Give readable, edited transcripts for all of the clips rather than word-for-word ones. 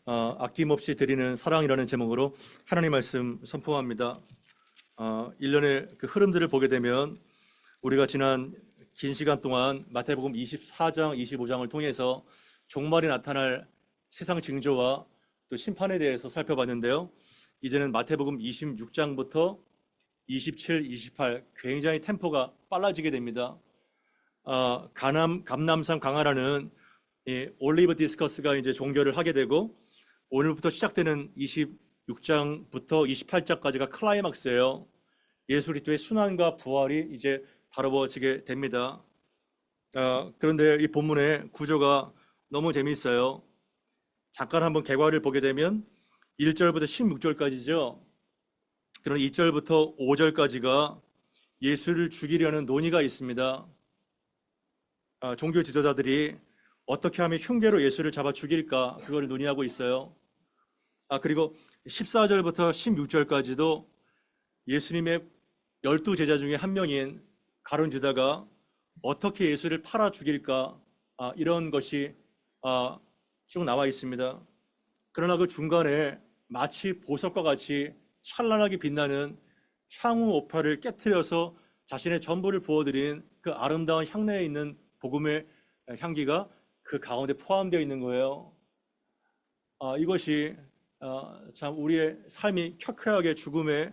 아낌없이 드리는 사랑이라는 제목으로 하나님 말씀 선포합니다. 1년의 그 흐름들을 보게 되면 우리가 지난 긴 시간 동안 마태복음 24장, 25장을 통해서 종말이 나타날 세상 징조와 또 심판에 대해서 살펴봤는데요. 이제는 마태복음 26장부터 27, 28 굉장히 템포가 빨라지게 됩니다. 감남산 강화라는 올리브 디스커스가 이제 종결을 하게 되고 오늘부터 시작되는 26장부터 28장까지가 클라이막스예요. 예수 그리스도의 순환과 부활이 이제 다뤄지게 됩니다. 그런데 이 본문의 구조가 너무 재미있어요. 잠깐 한번 개괄을 보게 되면 1절부터 16절까지죠. 그런 2절부터 5절까지가 예수를 죽이려는 논의가 있습니다. 종교 지도자들이 어떻게 하면 흉계로 예수를 잡아 죽일까 그걸 논의하고 있어요. 그리고 14절부터 16절까지도 예수님의 12제자 중에 한 명인 가룟 유다가 어떻게 예수를 팔아 죽일까 이런 것이 쭉 나와 있습니다. 그러나 그 중간에 마치 보석과 같이 찬란하게 빛나는 향후 오파를 깨트려서 자신의 전부를 부어드린 그 아름다운 향내에 있는 복음의 향기가 그 가운데 포함되어 있는 거예요. 이것이 참 우리의 삶이 켜켜하게 죽음에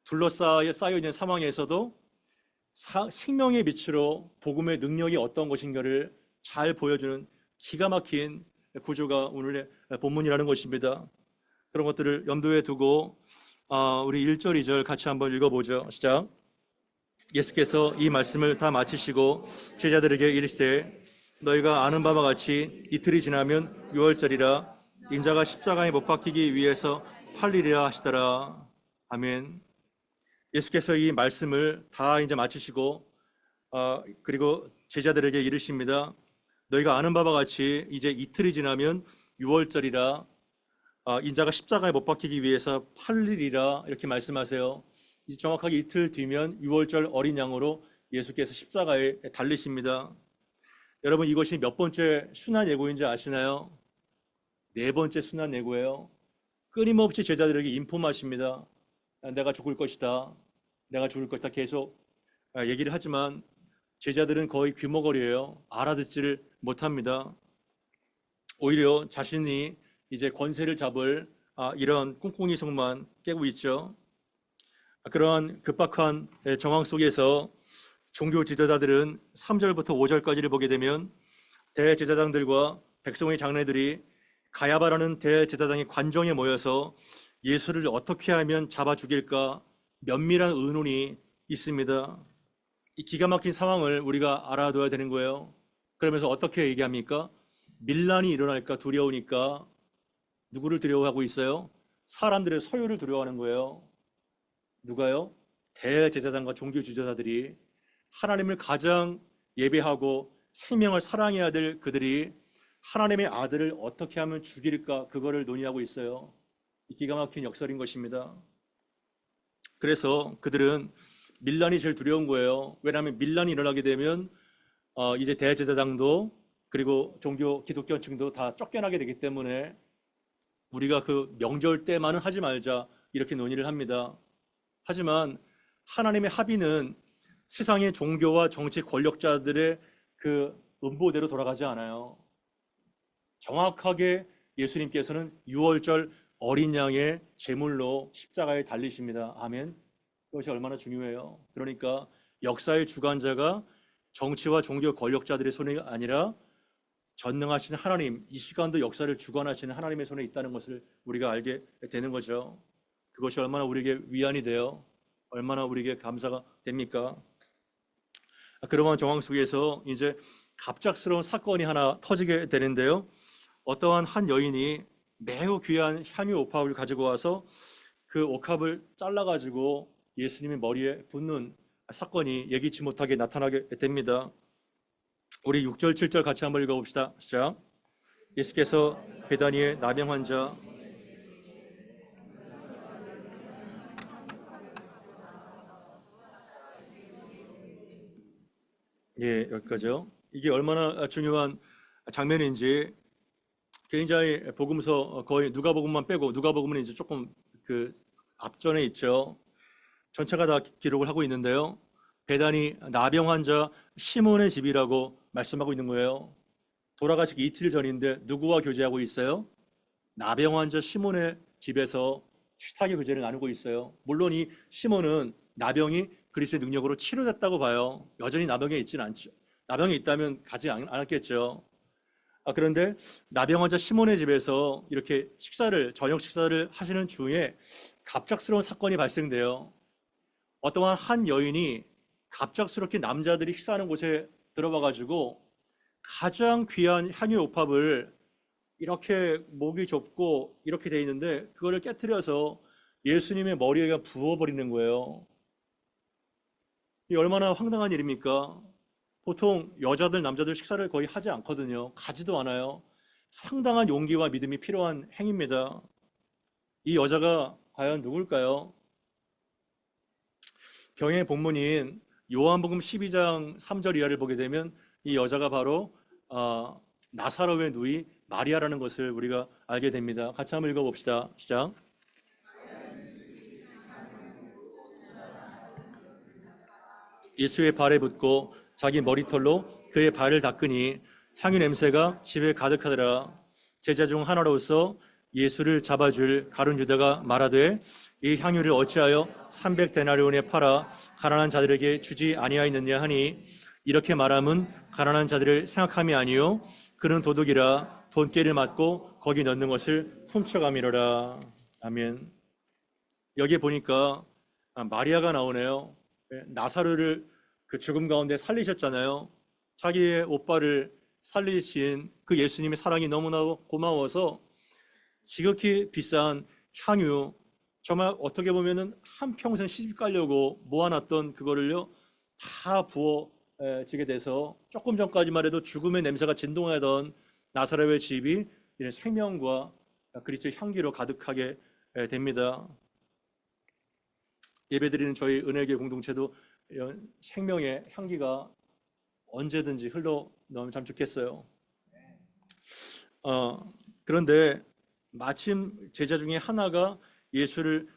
둘러싸여 있는 상황에서도 생명의 빛으로 복음의 능력이 어떤 것인가를 잘 보여주는 기가 막힌 구조가 오늘의 본문이라는 것입니다. 그런 것들을 염두에 두고 우리 1절, 2절 같이 한번 읽어보죠. 시작. 예수께서 이 말씀을 다 마치시고 제자들에게 이르시되 너희가 아는 바와 같이 이틀이 지나면 유월절이라 인자가 십자가에 못 박히기 위해서 팔리리라 하시더라. 아멘. 예수께서 이 말씀을 다 이제 마치시고 그리고 제자들에게 이르십니다. 너희가 아는 바와 같이 이제 이틀이 지나면 유월절이라 인자가 십자가에 못 박히기 위해서 팔리리라 이렇게 말씀하세요. 정확하게 이틀 뒤면 유월절 어린 양으로 예수께서 십자가에 달리십니다. 여러분 이것이 몇 번째 순환 예고인지 아시나요? 네 번째 순환 예고예요. 끊임없이 제자들에게 인포하십니다. 내가 죽을 것이다. 내가 죽을 것이다. 계속 얘기를 하지만 제자들은 거의 귀머거리예요. 알아듣지를 못합니다. 오히려 자신이 이제 권세를 잡을 이런 꿍꿍이 속만 깨고 있죠. 그러한 급박한 정황 속에서 종교 지도자들은 3절부터 5절까지를 보게 되면 대제사장들과 백성의 장로들이 가야바라는 대제사장의 관정에 모여서 예수를 어떻게 하면 잡아 죽일까 면밀한 의논이 있습니다. 이 기가 막힌 상황을 우리가 알아둬야 되는 거예요. 그러면서 어떻게 얘기합니까? 밀란이 일어날까 두려우니까 누구를 두려워하고 있어요? 사람들의 소유를 두려워하는 거예요. 누가요? 대제사장과 종교 지도자들이 하나님을 가장 예배하고 생명을 사랑해야 될 그들이 하나님의 아들을 어떻게 하면 죽일까 그거를 논의하고 있어요. 기가 막힌 역설인 것입니다. 그래서 그들은 밀란이 제일 두려운 거예요. 왜냐하면 밀란이 일어나게 되면 이제 대제사장도 그리고 종교 기독교층도 다 쫓겨나게 되기 때문에 우리가 그 명절 때만은 하지 말자 이렇게 논의를 합니다. 하지만 하나님의 합의는 세상의 종교와 정치 권력자들의 그 음보대로 돌아가지 않아요. 정확하게 예수님께서는 유월절 어린 양의 제물로 십자가에 달리십니다. 아멘. 그것이 얼마나 중요해요. 그러니까 역사의 주관자가 정치와 종교 권력자들의 손이 아니라 전능하신 하나님, 이 시간도 역사를 주관하시는 하나님의 손에 있다는 것을 우리가 알게 되는 거죠. 그것이 얼마나 우리에게 위안이 돼요. 얼마나 우리에게 감사가 됩니까? 그러한 정황 속에서 이제 갑작스러운 사건이 하나 터지게 되는데요. 어떠한 한 여인이 매우 귀한 향유 옥합을 가지고 와서 그 옥합을 잘라가지고 예수님의 머리에 붓는 사건이 예기치 못하게 나타나게 됩니다. 우리 6절, 7절 같이 한번 읽어봅시다. 시작. 예수께서 베다니의 나병 환자 여기까지요. 이게 얼마나 중요한 장면인지 굉장히 복음서 거의 누가복음만 빼고 누가복음은 이제 조금 그 앞전에 있죠. 전체가 다 기록을 하고 있는데요. 배단이 나병 환자 시몬의 집이라고 말씀하고 있는 거예요. 돌아가시기 이틀 전인데 누구와 교제하고 있어요? 나병 환자 시몬의 집에서 식탁의 교제를 나누고 있어요. 물론 이 시몬은 나병이 그리스도의 능력으로 치료됐다고 봐요. 여전히 나병에 있지는 않죠. 나병이 있다면 가지 않았겠죠. 그런데 나병 환자 시몬의 집에서 이렇게 저녁 식사를 하시는 중에 갑작스러운 사건이 발생돼요. 어떠한 한 여인이 갑작스럽게 남자들이 식사하는 곳에 들어와 가지고 가장 귀한 향유 옥합을 이렇게 목이 좁고 이렇게 돼 있는데 그거를 깨트려서 예수님의 머리에 부어버리는 거예요. 이 얼마나 황당한 일입니까? 보통 여자들, 남자들 식사를 거의 하지 않거든요. 가지도 않아요. 상당한 용기와 믿음이 필요한 행위입니다. 이 여자가 과연 누굴까요? 병의 본문인 요한복음 12장 3절 이하를 보게 되면 이 여자가 바로 나사로의 누이 마리아라는 것을 우리가 알게 됩니다. 같이 한번 읽어봅시다. 시작. 예수의 발에 붙고 자기 머리털로 그의 발을 닦으니 향유 냄새가 집에 가득하더라. 제자 중 하나로서 예수를 잡아줄 가룟 유다가 말하되 이 향유를 어찌하여 300데나리온에 팔아 가난한 자들에게 주지 아니하였느냐 하니 이렇게 말함은 가난한 자들을 생각함이 아니요 그는 도둑이라 돈깨를 맞고 거기 넣는 것을 훔쳐가미로라. 아멘. 여기에 보니까 마리아가 나오네요. 나사로를 그 죽음 가운데 살리셨잖아요. 자기의 오빠를 살리신 그 예수님의 사랑이 너무나 고마워서 지극히 비싼 향유, 정말 어떻게 보면은 한평생 시집 가려고 모아놨던 그거를요 다 부어지게 돼서 조금 전까지만 해도 죽음의 냄새가 진동하던 나사로의 집이 이런 생명과 그리스도의 향기로 가득하게 됩니다. 예배드리는 저희 은혜교회 공동체도 이런 생명의 향기가 언제든지 흘러나오면 참 좋겠어요. 그런데 마침 제자 중에 하나가 예수를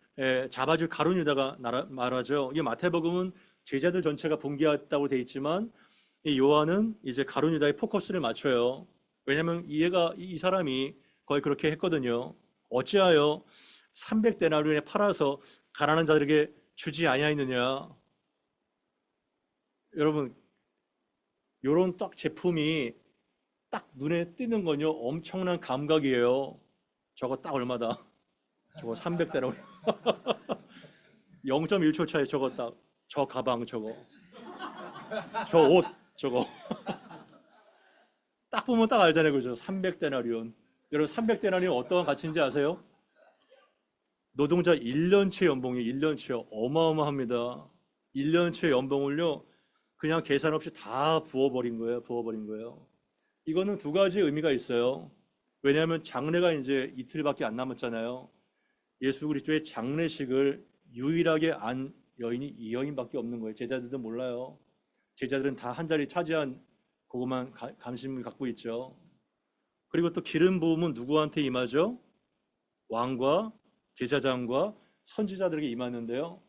잡아줄 가룟 유다가 말하죠. 이 마태복음은 제자들 전체가 분개했다고 돼 있지만 이 요한은 이제 가룟 유다의 포커스를 맞춰요. 왜냐하면 이 사람이 거의 그렇게 했거든요. 어찌하여 300데나리온에 팔아서 가난한 자들에게 주지 아니하였느냐. 여러분, 요런 딱 제품이 딱 눈에 띄는 건요 엄청난 감각이에요. 저거 딱 얼마다? 저거 300데나리온. 0.1초 차이 저거 딱. 저 가방 저거. 저 옷 저거. 딱 보면 딱 알잖아요. 그죠? 300데나리온. 여러분 300데나리온 어떠한 가치인지 아세요? 노동자 1년치 연봉이 1년치요. 어마어마합니다. 1년치 연봉을요. 그냥 계산 없이 다 부어버린 거예요. 이거는 두 가지 의미가 있어요. 왜냐하면 장례가 이제 이틀밖에 안 남았잖아요. 예수 그리스도의 장례식을 유일하게 안 여인이 이 여인밖에 없는 거예요. 제자들도 몰라요. 제자들은 다 한 자리 차지한 그것만 관심을 갖고 있죠. 그리고 또 기름 부음은 누구한테 임하죠? 왕과 제사장과 선지자들에게 임하는데요.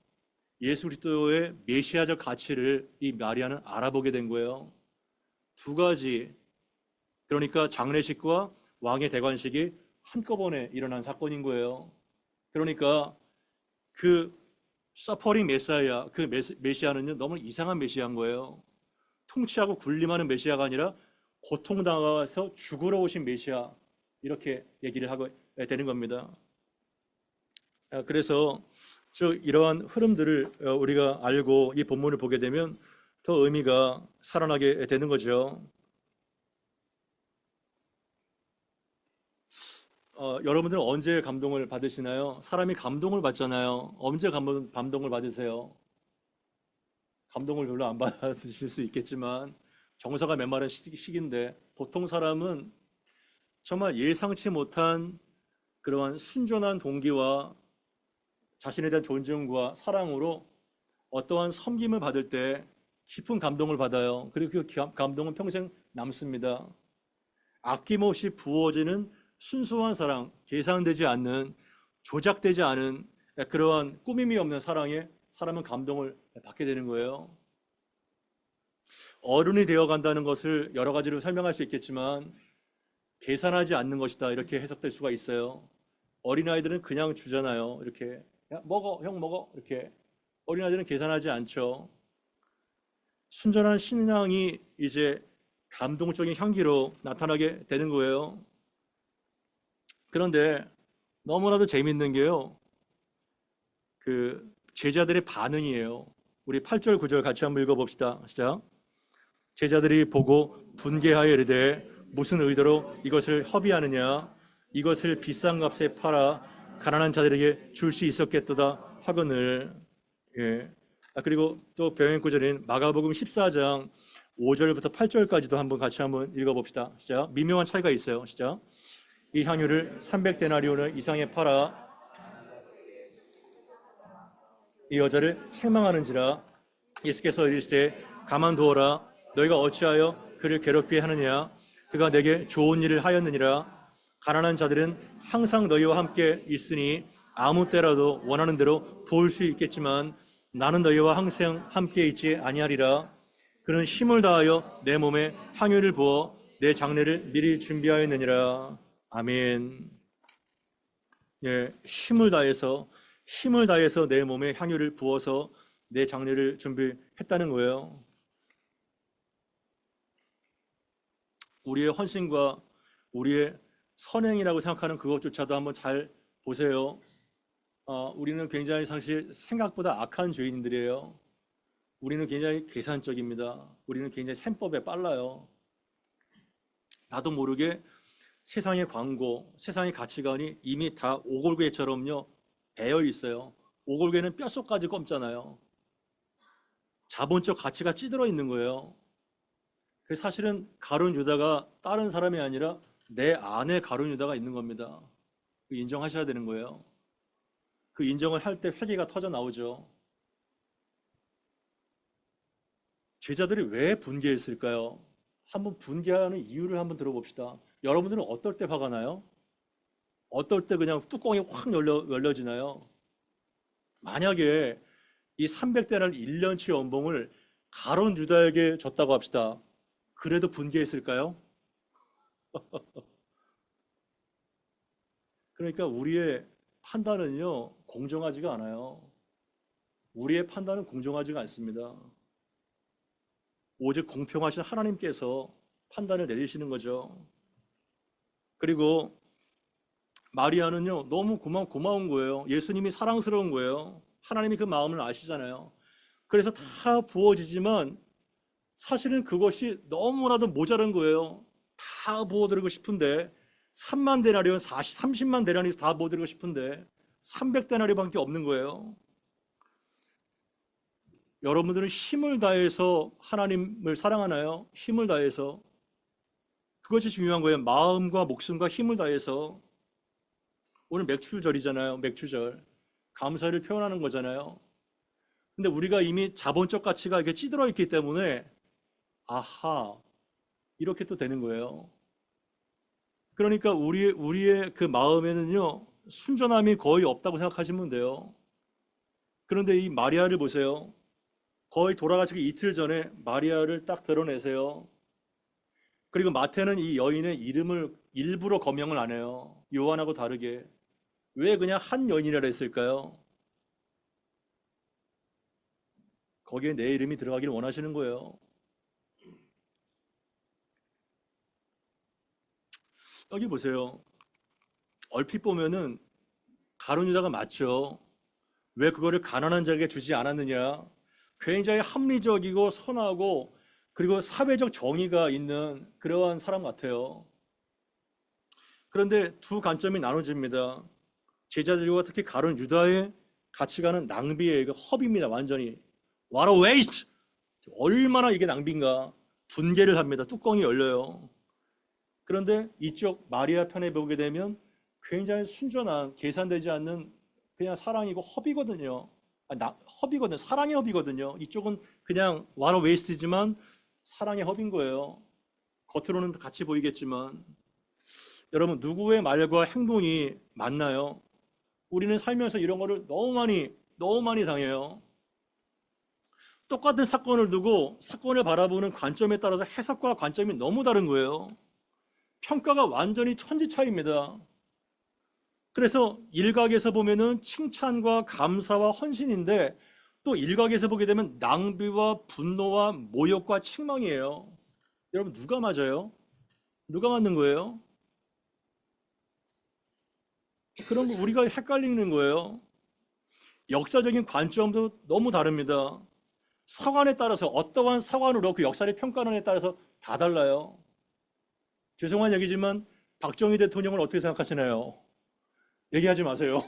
예수 그리스도의 메시아적 가치를 이 마리아는 알아보게 된 거예요. 두 가지. 그러니까 장례식과 왕의 대관식이 한꺼번에 일어난 사건인 거예요. 그러니까 그 서퍼링 메사이아, 그 메시아는요 너무 이상한 메시아인 거예요. 통치하고 군림하는 메시아가 아니라 고통당해서 죽으러 오신 메시아, 이렇게 얘기를 하고 되는 겁니다. 그래서 이러한 흐름들을 우리가 알고 이 본문을 보게 되면 더 의미가 살아나게 되는 거죠. 여러분들은 언제 감동을 받으시나요? 사람이 감동을 받잖아요. 언제 감동을 받으세요? 감동을 별로 안 받으실 수 있겠지만 정서가 메마른 시기인데 보통 사람은 정말 예상치 못한 그러한 순전한 동기와 자신에 대한 존중과 사랑으로 어떠한 섬김을 받을 때 깊은 감동을 받아요. 그리고 그 감동은 평생 남습니다. 아낌없이 부어지는 순수한 사랑, 계산되지 않는, 조작되지 않은 그러한 꾸밈이 없는 사랑에 사람은 감동을 받게 되는 거예요. 어른이 되어 간다는 것을 여러 가지로 설명할 수 있겠지만 계산하지 않는 것이다, 이렇게 해석될 수가 있어요. 어린아이들은 그냥 주잖아요. 이렇게 야, 먹어, 형 먹어, 이렇게. 어린아이들은 계산하지 않죠. 순전한 신앙이 이제 감동적인 향기로 나타나게 되는 거예요. 그런데 너무나도 재밌는 게요, 그 제자들의 반응이에요. 우리 8절 9절 같이 한번 읽어봅시다. 시작. 제자들이 보고 분개하여 이르되 무슨 의도로 이것을 허비하느냐, 이것을 비싼 값에 팔아 가난한 자들에게 줄 수 있었겠도다 하거늘. 예. 그리고 또 병행 구절인 마가복음 14장 5절부터 8절까지도 같이 한번 읽어봅시다. 시작. 미묘한 차이가 있어요. 시작. 이 향유를 300데나리온 이상에 팔아 이 여자를 책망하는지라. 예수께서 이르시되 가만두어라. 너희가 어찌하여 그를 괴롭게 하느냐. 그가 내게 좋은 일을 하였느니라. 가난한 자들은 항상 너희와 함께 있으니 아무 때라도 원하는 대로 도울 수 있겠지만 나는 너희와 항상 함께 있지 아니하리라. 그는 힘을 다하여 내 몸에 향유를 부어 내 장례를 미리 준비하였느니라. 아멘. 예, 힘을 다해서 내 몸에 향유를 부어서 내 장례를 준비했다는 거예요. 우리의 헌신과 우리의 선행이라고 생각하는 그것조차도 한번 잘 보세요. 우리는 굉장히 사실 생각보다 악한 죄인들이에요. 우리는 굉장히 계산적입니다. 우리는 굉장히 셈법에 빨라요. 나도 모르게 세상의 광고, 세상의 가치관이 이미 다 오골개처럼요 배어 있어요. 오골개는 뼛속까지 검잖아요. 자본적 가치가 찌들어 있는 거예요. 그래서 사실은 가룟 유다가 다른 사람이 아니라 내 안에 가룟 유다가 있는 겁니다. 인정하셔야 되는 거예요. 그 인정을 할 때 회개가 터져 나오죠. 제자들이 왜 분개했을까요? 한번 분개하는 이유를 한번 들어봅시다. 여러분들은 어떨 때 화가 나요? 어떨 때 그냥 뚜껑이 확 열려지나요? 만약에 이 300대라는 1년치 연봉을 가룟 유다에게 줬다고 합시다. 그래도 분개했을까요? 그러니까 우리의 판단은요 공정하지가 않아요. 우리의 판단은 공정하지가 않습니다. 오직 공평하신 하나님께서 판단을 내리시는 거죠. 그리고 마리아는요 너무 고마운 거예요. 예수님이 사랑스러운 거예요. 하나님이 그 마음을 아시잖아요. 그래서 다 부어지지만 사실은 그것이 너무나도 모자란 거예요. 다 부어드리고 싶은데 3만 데나리온 30만 데나리온 다 부어드리고 싶은데 300데나리온밖에 없는 거예요. 여러분들은 힘을 다해서 하나님을 사랑하나요? 힘을 다해서. 그것이 중요한 거예요. 마음과 목숨과 힘을 다해서. 오늘 맥주절이잖아요. 맥주절. 감사를 표현하는 거잖아요. 근데 우리가 이미 자본적 가치가 이렇게 찌들어 있기 때문에 아하 이렇게 또 되는 거예요. 그러니까 우리의 그 마음에는요 순전함이 거의 없다고 생각하시면 돼요. 그런데 이 마리아를 보세요. 거의 돌아가시기 이틀 전에 마리아를 딱 드러내세요. 그리고 마태는 이 여인의 이름을 일부러 거명을 안 해요. 요한하고 다르게. 왜 그냥 한 여인이라 했을까요? 거기에 내 이름이 들어가기를 원하시는 거예요. 여기 보세요. 얼핏 보면은 가룟 유다가 맞죠. 왜 그거를 가난한 자에게 주지 않았느냐. 굉장히 합리적이고 선하고 그리고 사회적 정의가 있는 그러한 사람 같아요. 그런데 두 관점이 나눠집니다. 제자들과 특히 가룟 유다의 가치관은 낭비예요. 허비입니다. 완전히. What a waste! 얼마나 이게 낭비인가. 분개를 합니다. 뚜껑이 열려요. 그런데 이쪽 마리아 편에 보게 되면 굉장히 순전한 계산되지 않는 그냥 사랑이고 허비거든요. 허비거든요. 사랑의 허비거든요. 이쪽은 그냥 what a waste지만 사랑의 허비인 거예요. 겉으로는 같이 보이겠지만 여러분, 누구의 말과 행동이 맞나요? 우리는 살면서 이런 거를 너무 많이 당해요. 똑같은 사건을 두고 사건을 바라보는 관점에 따라서 해석과 관점이 너무 다른 거예요. 평가가 완전히 천지 차이입니다. 그래서 일각에서 보면은 칭찬과 감사와 헌신인데 또 일각에서 보게 되면 낭비와 분노와 모욕과 책망이에요. 여러분, 누가 맞아요? 누가 맞는 거예요? 그런 거 우리가 헷갈리는 거예요. 역사적인 관점도 너무 다릅니다. 사관에 따라서 어떠한 사관으로 그 역사를 평가하느냐에 따라서 다 달라요. 죄송한 얘기지만 박정희 대통령을 어떻게 생각하시나요? 얘기하지 마세요.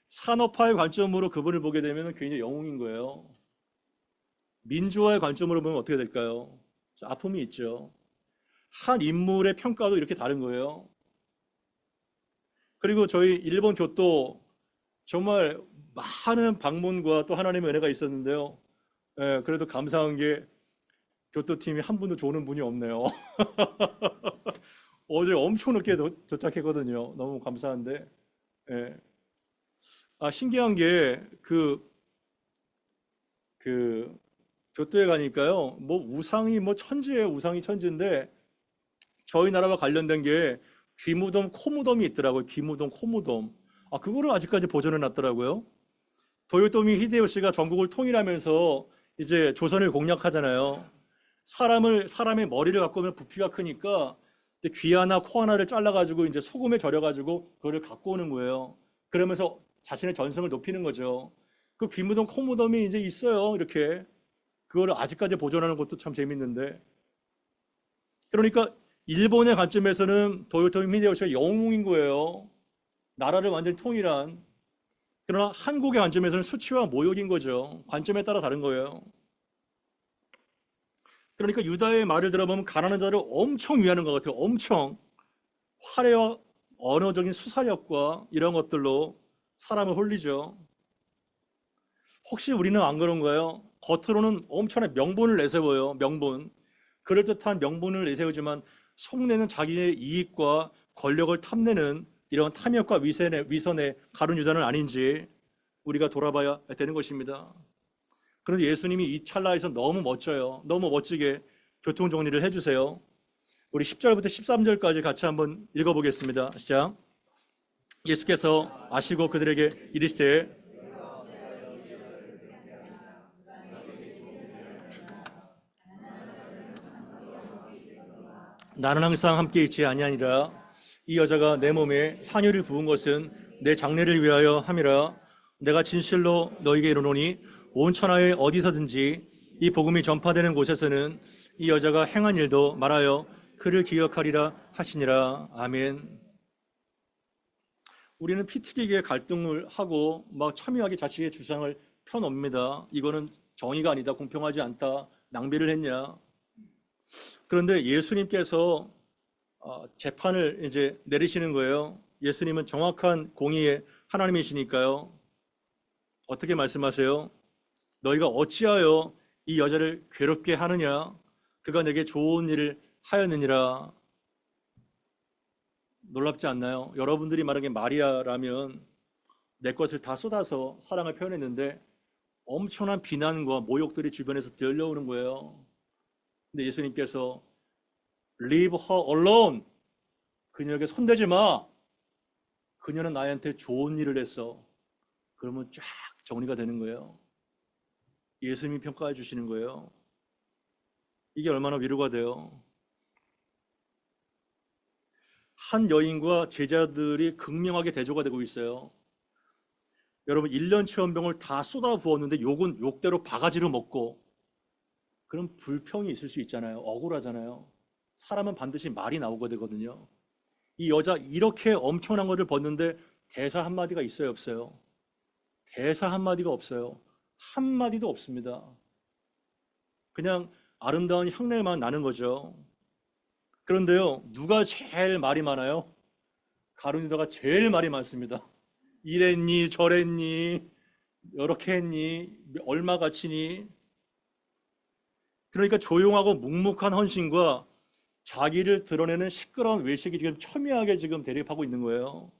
산업화의 관점으로 그분을 보게 되면 굉장히 영웅인 거예요. 민주화의 관점으로 보면 어떻게 될까요? 아픔이 있죠. 한 인물의 평가도 이렇게 다른 거예요. 그리고 저희 일본 교토 정말 많은 방문과 또 하나님의 은혜가 있었는데요. 예, 그래도 감사한 게 교토팀이 한 분도 조는 분이 없네요. 어제 엄청 늦게 도착했거든요. 너무 감사한데. 예. 신기한 게 교토에 가니까요. 뭐 우상이 뭐 천지예요. 우상이 천지인데 저희 나라와 관련된 게 귀무덤, 코무덤이 있더라고요. 귀무덤, 코무덤. 그거를 아직까지 보존해 놨더라고요. 도요토미 히데요시가 전국을 통일하면서 이제 조선을 공략하잖아요. 사람의 머리를 갖고 오면 부피가 크니까 귀 하나, 코 하나를 잘라가지고 이제 소금에 절여가지고 그거를 갖고 오는 거예요. 그러면서 자신의 전성을 높이는 거죠. 그 귀무덤, 코무덤이 이제 있어요. 이렇게. 그거를 아직까지 보존하는 것도 참 재밌는데. 그러니까 일본의 관점에서는 도요토미 히데요시가 영웅인 거예요. 나라를 완전히 통일한. 그러나 한국의 관점에서는 수치와 모욕인 거죠. 관점에 따라 다른 거예요. 그러니까 유다의 말을 들어보면 가난한 자를 엄청 위하는 것 같아요. 엄청 화려와 언어적인 수사력과 이런 것들로 사람을 홀리죠. 혹시 우리는 안 그런가요? 겉으로는 엄청난 명분을 내세워요. 명분. 그럴듯한 명분을 내세우지만 속내는 자기의 이익과 권력을 탐내는 이런 탐욕과 위선의 가룟 유다는 아닌지 우리가 돌아봐야 되는 것입니다. 그런데 예수님이 이 찰나에서 너무 멋져요. 너무 멋지게 교통정리를 해주세요. 우리 10절부터 13절까지 같이 한번 읽어보겠습니다. 시작. 예수께서 아시고 그들에게 이르시되 나는 항상 함께 있지 아니하니라. 이 여자가 내 몸에 향유를 부은 것은 내 장례를 위하여 함이라. 내가 진실로 너희에게 이르노니 온 천하에 어디서든지 이 복음이 전파되는 곳에서는 이 여자가 행한 일도 말하여 그를 기억하리라 하시니라. 아멘. 우리는 피 튀기게 갈등을 하고 막 첨예하게 자식의 주장을 펴놓습니다. 이거는 정의가 아니다, 공평하지 않다, 낭비를 했냐. 그런데 예수님께서 재판을 이제 내리시는 거예요. 예수님은 정확한 공의의 하나님이시니까요. 어떻게 말씀하세요? 너희가 어찌하여 이 여자를 괴롭게 하느냐? 그가 내게 좋은 일을 하였느니라. 놀랍지 않나요? 여러분들이 말하기에 마리아라면 내 것을 다 쏟아서 사랑을 표현했는데 엄청난 비난과 모욕들이 주변에서 들려오는 거예요. 근데 예수님께서 Leave her alone. 그녀에게 손대지 마. 그녀는 나한테 좋은 일을 했어. 그러면 쫙 정리가 되는 거예요. 예수님이 평가해 주시는 거예요. 이게 얼마나 위로가 돼요. 한 여인과 제자들이 극명하게 대조가 되고 있어요. 여러분 1년 체험병을 다 쏟아 부었는데 욕은 욕대로 바가지로 먹고 그럼 불평이 있을 수 있잖아요. 억울하잖아요. 사람은 반드시 말이 나오게 되거든요. 이 여자 이렇게 엄청난 것을 벗는데 대사 한마디가 있어요, 없어요? 대사 한마디가 없어요. 한마디도 없습니다. 그냥 아름다운 향내만 나는 거죠. 그런데요, 누가 제일 말이 많아요? 가룟 유다가 제일 말이 많습니다. 이랬니, 저랬니, 이렇게 했니, 얼마 갇히니. 그러니까 조용하고 묵묵한 헌신과 자기를 드러내는 시끄러운 외식이 지금 첨예하게 지금 대립하고 있는 거예요.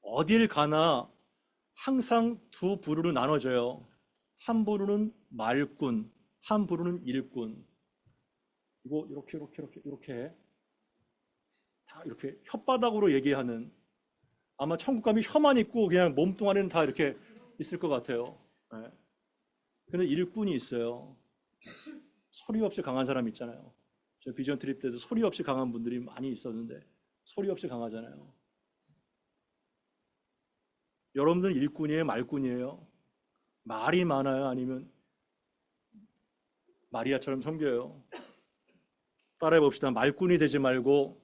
어딜 가나 항상 두 부류로 나눠져요. 한 부류는 말꾼, 한 부류는 일꾼. 이거 이렇게 다 이렇게 혓바닥으로 얘기하는, 아마 천국 가면 혀만 있고 그냥 몸뚱아리는 다 이렇게 있을 것 같아요. 네. 근데 일꾼이 있어요. 소리 없이 강한 사람 있잖아요. 저 비전 트립 때도 소리 없이 강한 분들이 많이 있었는데 소리 없이 강하잖아요. 여러분들은 일꾼이에요, 말꾼이에요? 말이 많아요, 아니면 마리아처럼 섬겨요? 따라해 봅시다. 말꾼이 되지 말고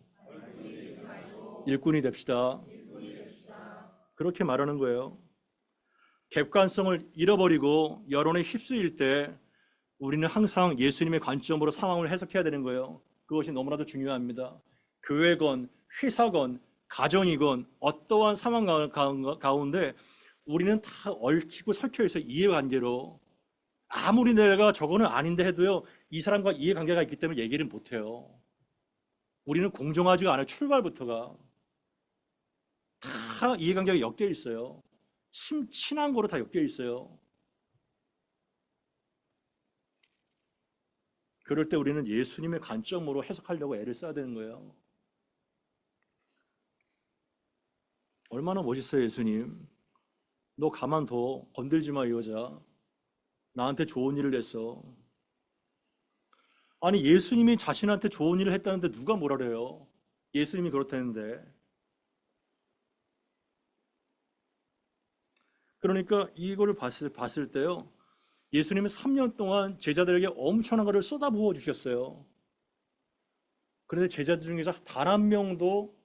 일꾼이 됩시다. 그렇게 말하는 거예요. 객관성을 잃어버리고 여론에 휩쓸릴 때 우리는 항상 예수님의 관점으로 상황을 해석해야 되는 거예요. 그것이 너무나도 중요합니다. 교회건 회사건 가정이건 어떠한 상황 가운데 우리는 다 얽히고 설켜 있어 이해관계로. 아무리 내가 저거는 아닌데 해도요, 이 사람과 이해관계가 있기 때문에 얘기를 못해요. 우리는 공정하지가 않아요. 출발부터가 다 이해관계가 엮여 있어요. 친한 거로 다 엮여 있어요. 그럴 때 우리는 예수님의 관점으로 해석하려고 애를 써야 되는 거예요. 얼마나 멋있어요, 예수님. 너 가만둬. 건들지 마, 이 여자. 나한테 좋은 일을 했어. 아니, 예수님이 자신한테 좋은 일을 했다는데 누가 뭐라 그래요? 예수님이 그렇다는데. 그러니까 이거를 봤을 때요, 예수님은 3년 동안 제자들에게 엄청난 것을 쏟아부어 주셨어요. 그런데 제자들 중에서 단 한 명도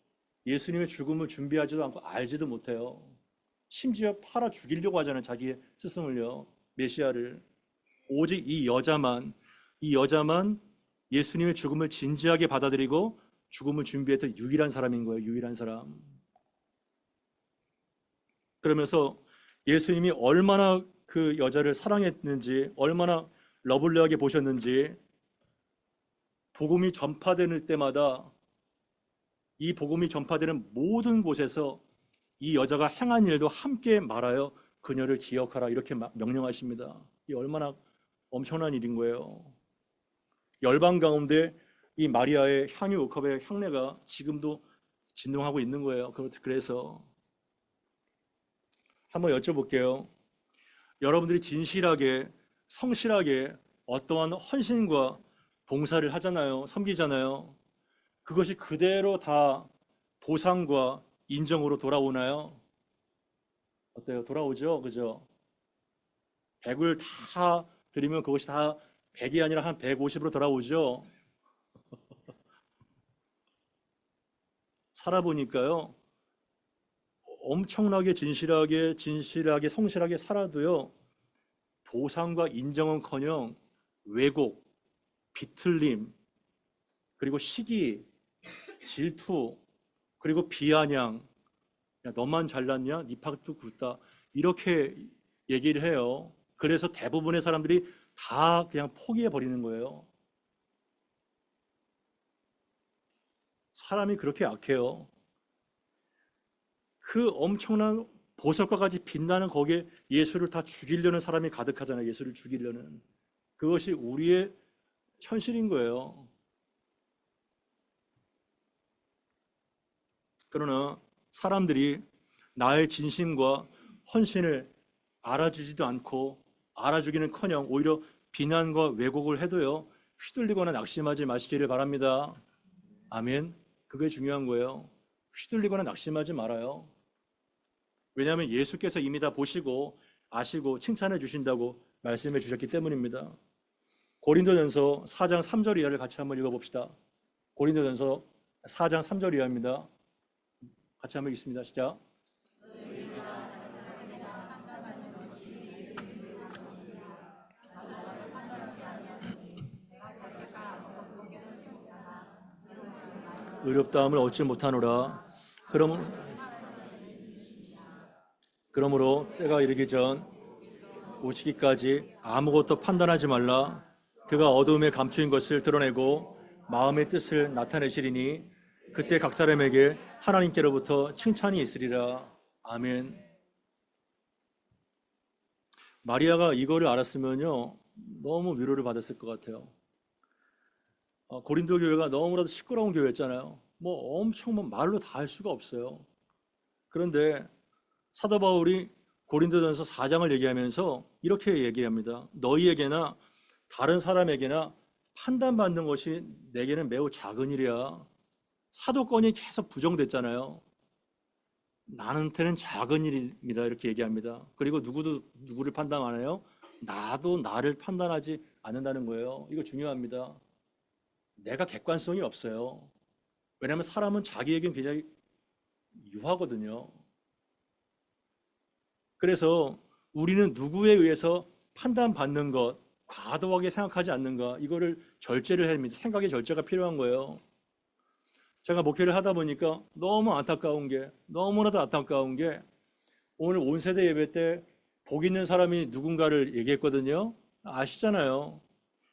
예수님의 죽음을 준비하지도 않고 알지도 못해요. 심지어 팔아 죽이려고 하잖아요, 자기의 스승을요, 메시아를. 오직 이 여자만 예수님의 죽음을 진지하게 받아들이고 죽음을 준비했던 유일한 사람인 거예요, 유일한 사람. 그러면서 예수님이 얼마나 그 여자를 사랑했는지, 얼마나 러블리하게 보셨는지, 복음이 전파되는 때마다 이 복음이 전파되는 모든 곳에서 이 여자가 행한 일도 함께 말하여 그녀를 기억하라, 이렇게 명령하십니다. 이 얼마나 엄청난 일인 거예요. 열방 가운데 이 마리아의 향유 5컵의 향내가 지금도 진동하고 있는 거예요. 그래서 한번 여쭤볼게요. 여러분들이 진실하게, 성실하게 어떠한 헌신과 봉사를 하잖아요. 섬기잖아요. 그것이 그대로 다 보상과 인정으로 돌아오나요? 어때요? 돌아오죠? 그죠? 100을 다 드리면 그것이 다 100이 아니라 한 150으로 돌아오죠? 살아보니까요, 엄청나게 진실하게 성실하게 살아도요, 보상과 인정은커녕 왜곡, 비틀림, 그리고 시기, 질투, 그리고 비아냥, 야, 너만 잘났냐? 네 파트 굵다, 이렇게 얘기를 해요. 그래서 대부분의 사람들이 다 그냥 포기해 버리는 거예요. 사람이 그렇게 약해요. 그 엄청난 보석과 같이 빛나는 거기에 예수를 다 죽이려는 사람이 가득하잖아요. 예수를 죽이려는. 그것이 우리의 현실인 거예요. 그러나 사람들이 나의 진심과 헌신을 알아주지도 않고 알아주기는커녕 오히려 비난과 왜곡을 해도요, 휘둘리거나 낙심하지 마시기를 바랍니다. 아멘. 그게 중요한 거예요. 휘둘리거나 낙심하지 말아요. 왜냐하면 예수께서 이미 다 보시고 아시고 칭찬해 주신다고 말씀해 주셨기 때문입니다. 고린도전서 4장 3절 이하를 같이 한번 읽어봅시다. 고린도전서 4장 3절 이하입니다. 같이 한번 읽습니다. 시작. 의롭다함을 얻지 못하노라. 그러므로 때가 이르기 전 오시기까지 아무것도 판단하지 말라. 그가 어두움에 감추인 것을 드러내고 마음의 뜻을 나타내시리니 그때 각 사람에게 하나님께로부터 칭찬이 있으리라. 아멘. 마리아가 이거를 알았으면요 너무 위로를 받았을 것 같아요. 고린도 교회가 너무나도 시끄러운 교회였잖아요. 뭐 엄청 말로 다 할 수가 없어요. 그런데 사도 바울이 고린도전서 4장을 얘기하면서 이렇게 얘기합니다. 너희에게나 다른 사람에게나 판단받는 것이 내게는 매우 작은 일이야. 사도권이 계속 부정됐잖아요. 나한테는 작은 일입니다. 이렇게 얘기합니다. 그리고 누구도 누구를 판단 안 해요? 나도 나를 판단하지 않는다는 거예요. 이거 중요합니다. 내가 객관성이 없어요. 왜냐하면 사람은 자기에겐 굉장히 유하거든요. 그래서 우리는 누구에 의해서 판단받는 것, 과도하게 생각하지 않는가, 이거를 절제를 해야 합니다. 생각의 절제가 필요한 거예요. 제가 목회를 하다 보니까 너무나도 안타까운 게 오늘 온세대 예배 때 복 있는 사람이 누군가를 얘기했거든요. 아시잖아요.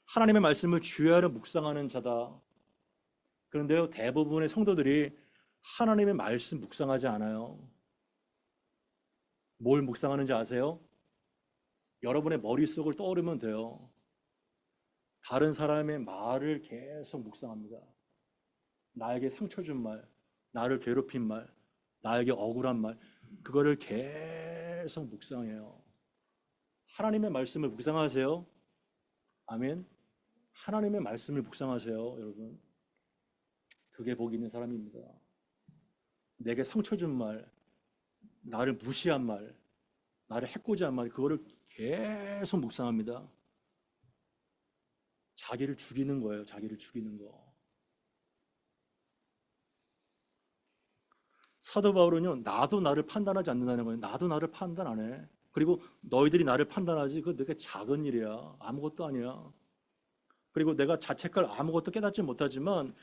하나님의 말씀을 주야로 묵상하는 자다. 그런데요, 대부분의 성도들이 하나님의 말씀 묵상하지 않아요. 뭘 묵상하는지 아세요? 여러분의 머릿속을 떠오르면 돼요. 다른 사람의 말을 계속 묵상합니다. 나에게 상처 준 말, 나를 괴롭힌 말, 나에게 억울한 말, 그거를 계속 묵상해요. 하나님의 말씀을 묵상하세요. 아멘. 하나님의 말씀을 묵상하세요, 여러분. 그게 복 있는 사람입니다. 내게 상처 준 말, 나를 무시한 말, 나를 해코지한 말, 그거를 계속 묵상합니다. 자기를 죽이는 거예요. 자기를 죽이는 거. 사도 바울은요, 나도 나를 판단하지 않는다는 거예요. 나도 나를 판단 안 해. 그리고 너희들이 나를 판단하지, 그거 되게 작은 일이야. 아무것도 아니야. 그리고 내가 자책할 아무것도 깨닫지 못하지만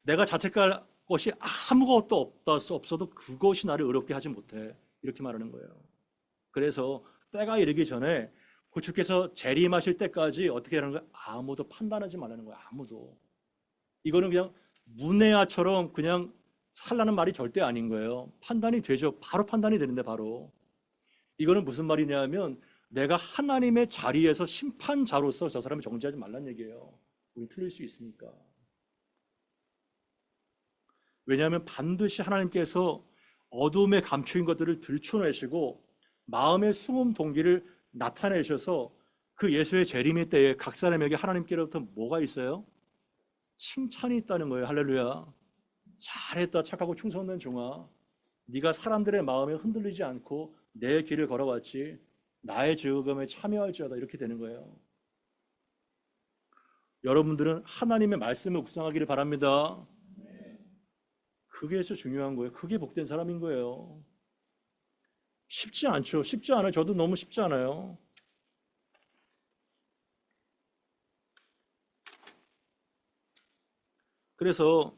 내가 자책할 것이 아무것도 없어도 그것이 나를 의롭게 하지 못해. 이렇게 말하는 거예요. 그래서 때가 이르기 전에 주께서 재림하실 때까지 어떻게 하는 거예요? 아무도 판단하지 말라는 거예요. 아무도. 이거는 그냥 문해아처럼 그냥 살라는 말이 절대 아닌 거예요. 판단이 되죠. 바로 판단이 되는데 바로. 이거는 무슨 말이냐면 내가 하나님의 자리에서 심판자로서 저 사람을 정죄하지 말라는 얘기예요. 우리 틀릴 수 있으니까. 왜냐하면 반드시 하나님께서 어둠에 감추인 것들을 들춰내시고 마음의 숨은 동기를 나타내셔서 그 예수의 재림의 때에 각 사람에게 하나님께로부터 뭐가 있어요? 칭찬이 있다는 거예요. 할렐루야. 잘했다 착하고 충성된 종아. 네가 사람들의 마음에 흔들리지 않고 내 길을 걸어왔지. 나의 즐거움에 참여할지어다. 이렇게 되는 거예요. 여러분들은 하나님의 말씀을 묵상하기를 바랍니다. 그게 진짜 중요한 거예요. 그게 복된 사람인 거예요. 쉽지 않죠. 쉽지 않아요. 저도 너무 쉽지 않아요. 그래서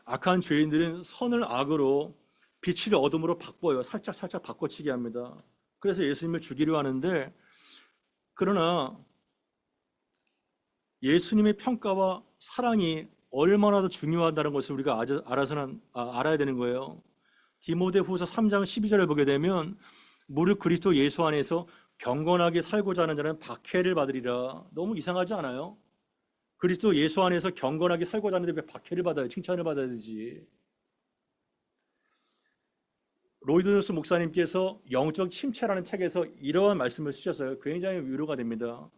악한 죄인들은 선을 악으로 빛을 어둠으로 바꿔요. 살짝 바꿔치기 합니다. 그래서 예수님을 죽이려 하는데, 그러나 예수님의 평가와 사랑이 얼마나 더 중요하다는 것을 우리가 알아야 되는 거예요. 디모데후서 3장 12절을 보게 되면 무릇 그리스도 예수 안에서 경건하게 살고자 하는 자는 박해를 받으리라. 너무 이상하지 않아요? 그리스도 예수 안에서 경건하게 살고자 하는데 왜 박해를 받아요? 칭찬을 받아야 되지. 로이드 존스 목사님께서 영적 침체라는 책에서 이러한 말씀을 쓰셨어요. 굉장히 위로가 됩니다.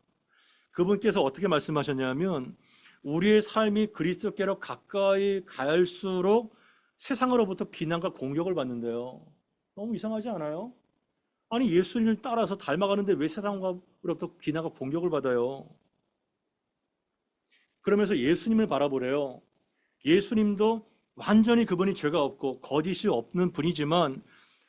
그분께서 어떻게 말씀하셨냐면 우리의 삶이 그리스도께로 가까이 갈수록 세상으로부터 비난과 공격을 받는데요. 너무 이상하지 않아요? 아니 예수님을 따라서 닮아가는데 왜 세상으로부터 비난과 공격을 받아요? 그러면서 예수님을 바라보래요. 예수님도 완전히 그분이 죄가 없고 거짓이 없는 분이지만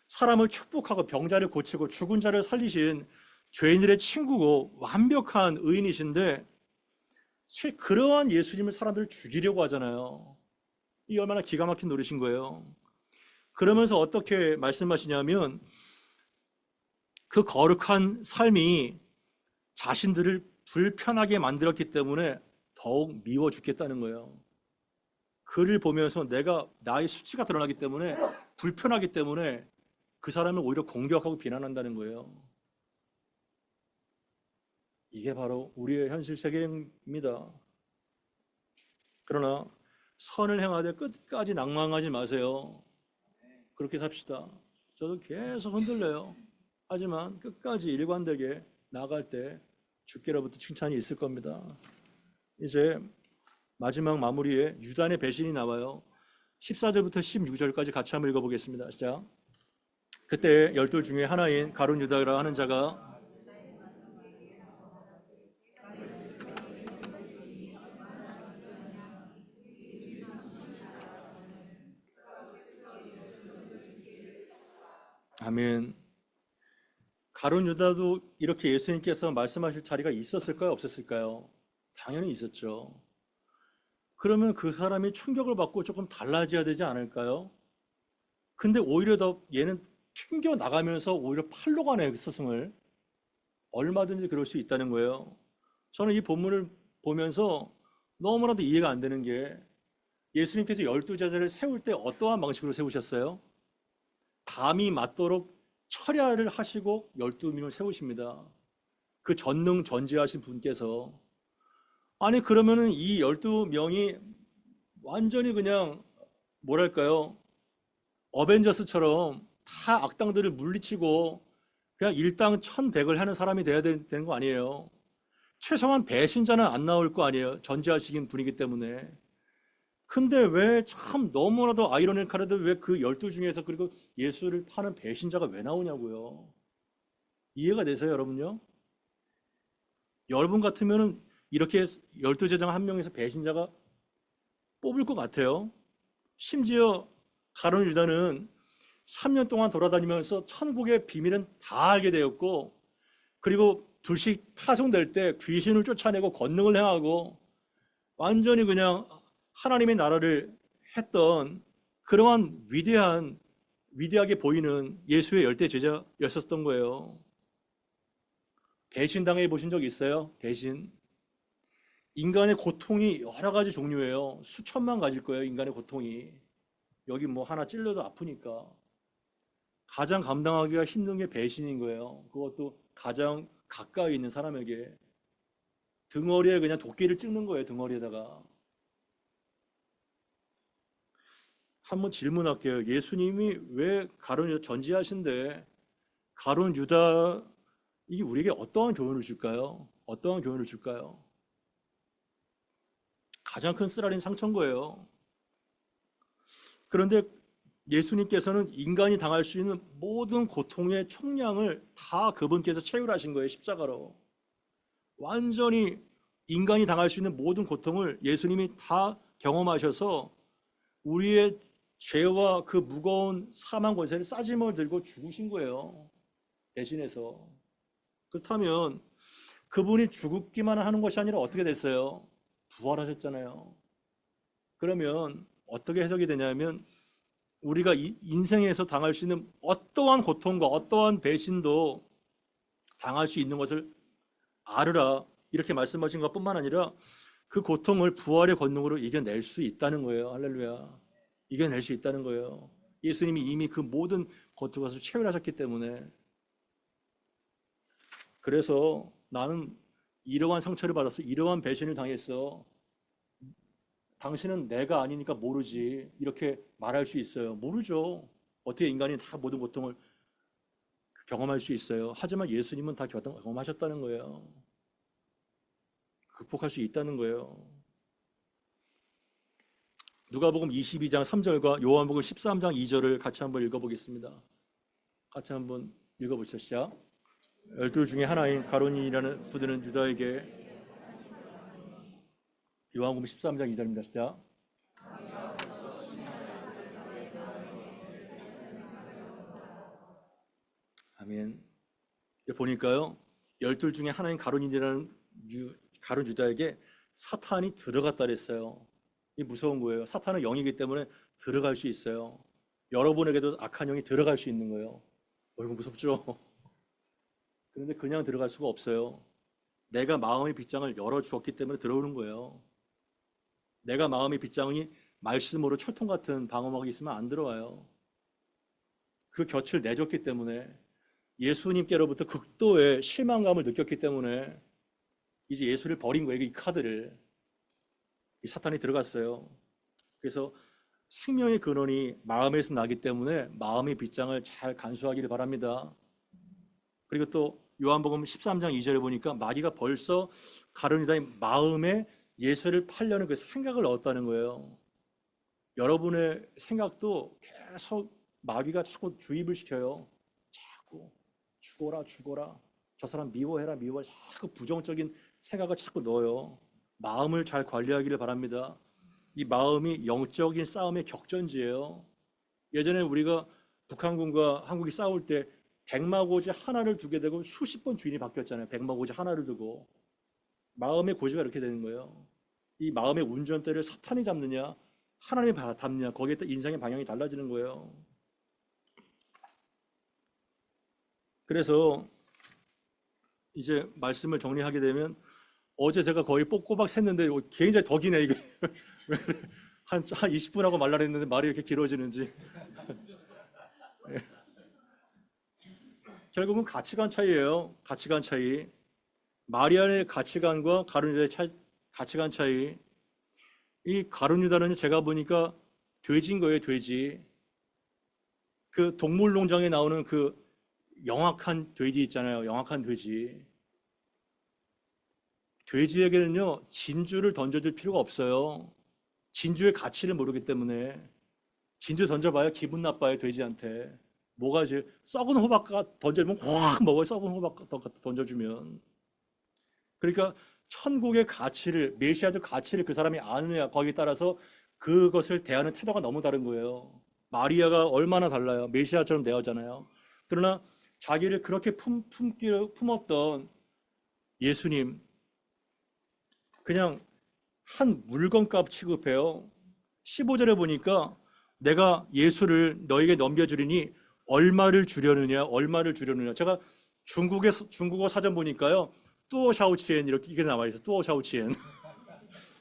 사람을 축복하고 병자를 고치고 죽은 자를 살리신 죄인들의 친구고 완벽한 의인이신데 그러한 예수님을 사람들을 죽이려고 하잖아요. 이 얼마나 기가 막힌 노릇인 거예요. 그러면서 어떻게 말씀하시냐면 그 거룩한 삶이 자신들을 불편하게 만들었기 때문에 더욱 미워 죽겠다는 거예요. 그를 보면서 내가 나의 수치가 드러나기 때문에 불편하기 때문에 그 사람을 오히려 공격하고 비난한다는 거예요. 이게 바로 우리의 현실 세계입니다. 그러나 선을 행하되 끝까지 낭망하지 마세요. 그렇게 삽시다. 저도 계속 흔들려요. 하지만 끝까지 일관되게 나아갈 때 주께로부터 칭찬이 있을 겁니다. 이제 마지막 마무리에 유단의 배신이 나와요. 14절부터 16절까지 같이 한번 읽어보겠습니다. 시작. 그때 열둘 중에 하나인 가룟 유다라 하는 자가 아멘. 가룟 유다도 이렇게 예수님께서 말씀하실 자리가 있었을까요? 없었을까요? 당연히 있었죠. 그러면 그 사람이 충격을 받고 조금 달라져야 되지 않을까요? 근데 오히려 더 얘는 튕겨 나가면서 오히려 팔로 가네, 스승을. 얼마든지 그럴 수 있다는 거예요. 저는 이 본문을 보면서 너무나도 이해가 안 되는 게 예수님께서 12제자를 세울 때 어떠한 방식으로 세우셨어요? 담이 맞도록 철야를 하시고 12명을 세우십니다. 그 전능전지하신 분께서. 아니 그러면은 이 12명이 완전히 그냥 뭐랄까요? 어벤져스처럼 다 악당들을 물리치고 그냥 일당 천백을 하는 사람이 돼야 되는 거 아니에요? 최소한 배신자는 안 나올 거 아니에요? 전지하시긴 분이기 때문에. 근데 왜 참 너무나도 아이러니컬하도 왜 그 12 중에서 그리고 예수를 파는 배신자가 왜 나오냐고요? 이해가 되세요, 여러분요? 여러분 같으면은 이렇게 12제자 한 명에서 배신자가 뽑을 것 같아요. 심지어 가룟 유다는 3년 동안 돌아다니면서 천국의 비밀은 다 알게 되었고, 그리고 둘씩 파송될 때 귀신을 쫓아내고 권능을 행하고 완전히 그냥 하나님의 나라를 했던 그러한 위대하게 보이는 예수의 열대 제자였었던 거예요. 배신당해 보신 적 있어요? 배신. 인간의 고통이 여러 가지 종류예요. 수천만 가지일 거예요, 인간의 고통이. 여기 뭐 하나 찔러도 아프니까. 가장 감당하기가 힘든 게 배신인 거예요. 그것도 가장 가까이 있는 사람에게. 등어리에 그냥 도끼를 찍는 거예요, 등어리에다가. 한번 질문할게요. 예수님이 왜 가룟 유다 전지하신데 가룟 유다 이게 우리에게 어떠한 교훈을 줄까요? 어떠한 교훈을 줄까요? 가장 큰 쓰라린 상처인 거예요. 그런데 예수님께서는 인간이 당할 수 있는 모든 고통의 총량을 다 그분께서 체휼하신 거예요. 십자가로. 완전히 인간이 당할 수 있는 모든 고통을 예수님이 다 경험하셔서 우리의 죄와 그 무거운 사망 권세를 싸짐을 들고 죽으신 거예요. 대신해서. 그렇다면 그분이 죽기만 하는 것이 아니라 어떻게 됐어요? 부활하셨잖아요. 그러면 어떻게 해석이 되냐면 우리가 인생에서 당할 수 있는 어떠한 고통과 어떠한 배신도 당할 수 있는 것을 알으라 이렇게 말씀하신 것뿐만 아니라 그 고통을 부활의 권능으로 이겨낼 수 있다는 거예요. 할렐루야. 이겨낼 수 있다는 거예요. 예수님이 이미 그 모든 고통을 체휼하셨기 때문에. 그래서 나는 이러한 상처를 받았어. 이러한 배신을 당했어. 당신은 내가 아니니까 모르지. 이렇게 말할 수 있어요. 모르죠. 어떻게 인간이 다 모든 고통을 경험할 수 있어요. 하지만 예수님은 다 경험하셨다는 거예요. 극복할 수 있다는 거예요. 누가복음 22장 3절과 요한복음 13장 2절을 같이 한번 읽어보겠습니다. 같이 한번 읽어보시죠. 시작. 12 중에 하나인 가룟이라는 부르는 유다에게 요한복음 13장 2절입니다. 시작. 아멘. 보니까요. 12 중에 하나인 가룟이라는 가룟 유다에게 사탄이 들어갔다 그랬어요. 이 무서운 거예요. 사탄은 영이기 때문에 들어갈 수 있어요. 여러분에게도 악한 영이 들어갈 수 있는 거예요. 이거 무섭죠? 그런데 그냥 들어갈 수가 없어요. 내가 마음의 빗장을 열어주었기 때문에 들어오는 거예요. 내가 마음의 빗장이 말씀으로 철통 같은 방어막이 있으면 안 들어와요. 그 곁을 내줬기 때문에, 예수님께로부터 극도의 실망감을 느꼈기 때문에 이제 예수를 버린 거예요. 이 카드를. 이 사탄이 들어갔어요. 그래서 생명의 근원이 마음에서 나기 때문에 마음의 빗장을 잘 간수하기를 바랍니다. 그리고 또 요한복음 13장 2절에 보니까 마귀가 벌써 가룟 유다의 마음에 예수를 팔려는 그 생각을 얻었다는 거예요. 여러분의 생각도 계속 마귀가 자꾸 주입을 시켜요. 자꾸 죽어라 죽어라, 저 사람 미워해라 미워해, 자꾸 부정적인 생각을 자꾸 넣어요. 마음을 잘 관리하기를 바랍니다. 이 마음이 영적인 싸움의 격전지예요. 예전에 우리가 북한군과 한국이 싸울 때 백마고지 하나를 두게 되고 수십 번 주인이 바뀌었잖아요. 백마고지 하나를 두고. 마음의 고지가 이렇게 되는 거예요. 이 마음의 운전대를 사탄이 잡느냐 하나님이 잡느냐, 거기에 따라 인생의 방향이 달라지는 거예요. 그래서 이제 말씀을 정리하게 되면, 어제 제가 거의 꼬박 샜는데 굉장히 더 기네 이게. 한 20분 하고 말라 했는데 말이 이렇게 길어지는지. 결국은 가치관 차이예요. 가치관 차이. 마리아의 가치관과 가룟 유다의 가치관 차이. 이 가룟 유다는 제가 보니까 돼지인 거예요. 돼지. 그 동물농장에 나오는 그 영악한 돼지 있잖아요. 영악한 돼지. 돼지에게는요 진주를 던져줄 필요가 없어요. 진주의 가치를 모르기 때문에. 진주 던져봐야 기분 나빠요. 돼지한테. 뭐가 제일, 썩은 호박 던져주면 확 먹어요. 썩은 호박 던져주면. 그러니까 천국의 가치를, 메시아적 가치를 그 사람이 아느냐, 거기에 따라서 그것을 대하는 태도가 너무 다른 거예요. 마리아가 얼마나 달라요. 메시아처럼 대하잖아요. 그러나 자기를 그렇게 품었던 예수님, 그냥 한 물건값 취급해요. 15절에 보니까 내가 예수를 너에게 넘겨주리니 얼마를 주려느냐, 얼마를 주려느냐. 제가 중국어 사전 보니까요, 뚜어샤오치엔 이렇게 나와 있어요. 뚜어샤오치엔.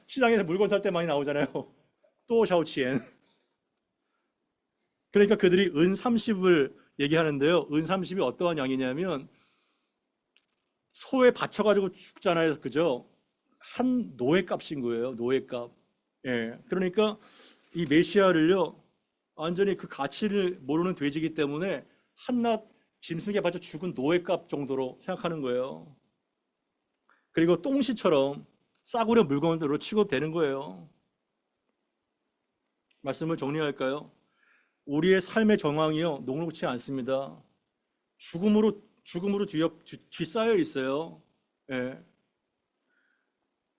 시장에서 물건 살 때 많이 나오잖아요. 뚜어샤오치엔. 그러니까 그들이 은 30을 얘기하는데요. 은 30이 어떠한 양이냐면 소에 받쳐가지고 죽잖아요. 그죠? 한 노예값인 거예요. 노예값. 예. 그러니까 이 메시아를요, 완전히 그 가치를 모르는 돼지이기 때문에 한낱 짐승에 받쳐 죽은 노예값 정도로 생각하는 거예요. 그리고 똥시처럼 싸구려 물건으로 취급되는 거예요. 말씀을 정리할까요? 우리의 삶의 정황이요 녹록치 않습니다. 죽음으로 뒤싸여 있어요. 예.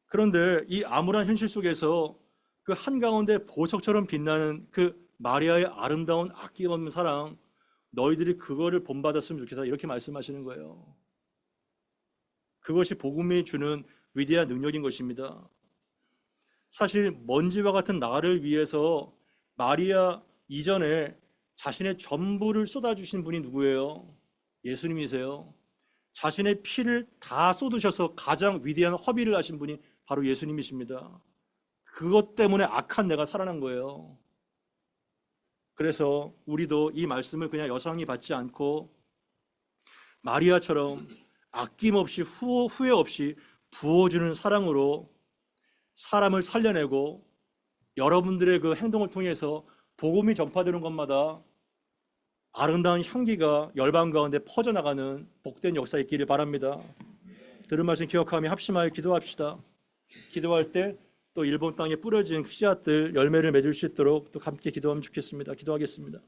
그런데 이 암울한 현실 속에서 그 한가운데 보석처럼 빛나는 그 마리아의 아름다운 아낌없는 사랑, 너희들이 그거를 본받았으면 좋겠다, 이렇게 말씀하시는 거예요. 그것이 복음이 주는 위대한 능력인 것입니다. 사실 먼지와 같은 나를 위해서 마리아 이전에 자신의 전부를 쏟아주신 분이 누구예요? 예수님이세요. 자신의 피를 다 쏟으셔서 가장 위대한 허비를 하신 분이 바로 예수님이십니다. 그것 때문에 악한 내가 살아난 거예요. 그래서 우리도 이 말씀을 그냥 여상히 받지 않고 마리아처럼 아낌없이 후회 없이 부어주는 사랑으로 사람을 살려내고, 여러분들의 그 행동을 통해서 복음이 전파되는 것마다 아름다운 향기가 열방 가운데 퍼져나가는 복된 역사 있기를 바랍니다. 들은 말씀 기억하며 합심하여 기도합시다. 기도할 때 또 일본 땅에 뿌려진 씨앗들 열매를 맺을 수 있도록 또 함께 기도하면 좋겠습니다. 기도하겠습니다.